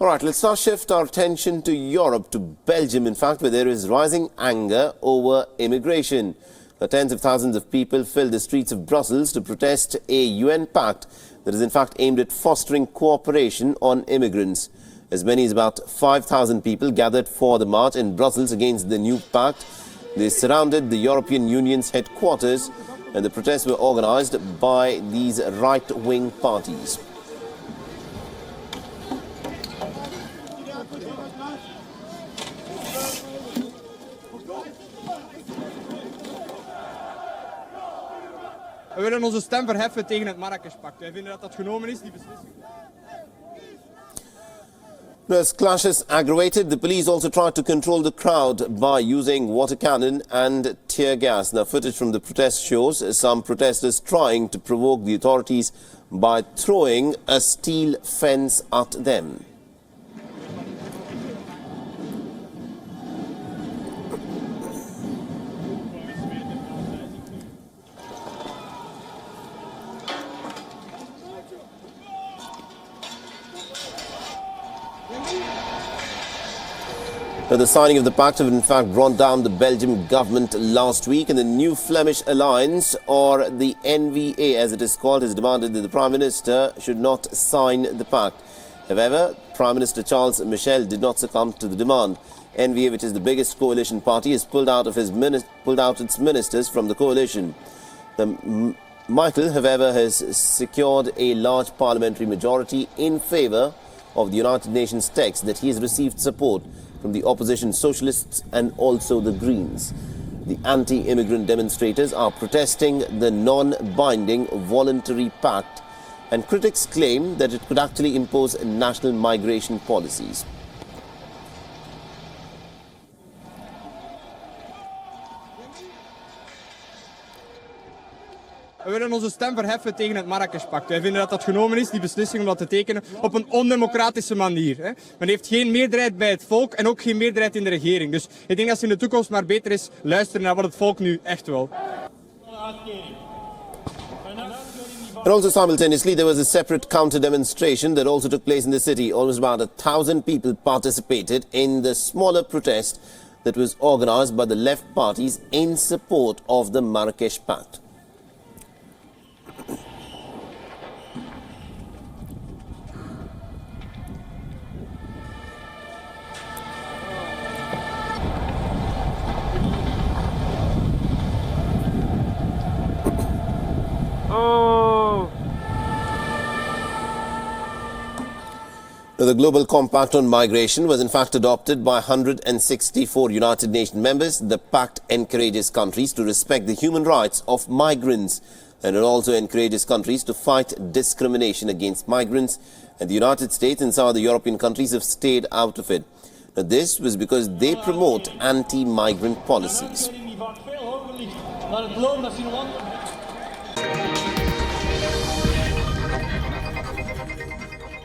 All right, let's now shift our attention to Europe, to Belgium, in fact, where there is rising anger over immigration. Tens of thousands of people filled the streets of Brussels to protest a UN pact that is in fact aimed at fostering cooperation on immigrants. As many as about 5,000 people gathered for the march in Brussels against the new pact. They surrounded the European Union's headquarters, and the protests were organized by these right-wing parties. We willen onze stem verheffen tegen het Marrakesh-pact. Wij vinden dat dat genomen is, die beslissing. As clashes aggravated, the police also tried to control the crowd by using water cannon and tear gas. Now, footage from the protest shows some protesters trying to provoke the authorities by throwing a steel fence at them. Now, the signing of the pact have in fact brought down the Belgian government last week, and the new Flemish alliance, or the NVA as it is called, has demanded that the Prime Minister should not sign the pact. However, Prime Minister Charles Michel did not succumb to the demand. NVA, which is the biggest coalition party, has pulled out its ministers from the coalition. Michael, however, has secured a large parliamentary majority in favour of the United Nations text that he has received support from the opposition Socialists and also the Greens. The anti-immigrant demonstrators are protesting the non-binding voluntary pact, and critics claim that it could actually impose national migration policies. We willen onze stem verheffen tegen het Marrakesh-pact. Wij vinden dat dat genomen is, die beslissing om dat te tekenen, op een ondemocratische manier. Men heeft geen meerderheid bij het volk en ook geen meerderheid in de regering. Dus ik denk dat ze in de toekomst maar beter is luisteren naar wat het volk nu echt wil. And also simultaneously, there was a separate counter-demonstration that also took place in the city. Almost about 1,000 people participated in the smaller protest that was organized by the left parties in support of the Marrakesh Pact. Now, the Global Compact on Migration was in fact adopted by 164 United Nations members. The pact encourages countries to respect the human rights of migrants, and it also encourages countries to fight discrimination against migrants. And the United States and some of the European countries have stayed out of it. Now, this was because they promote anti-migrant policies.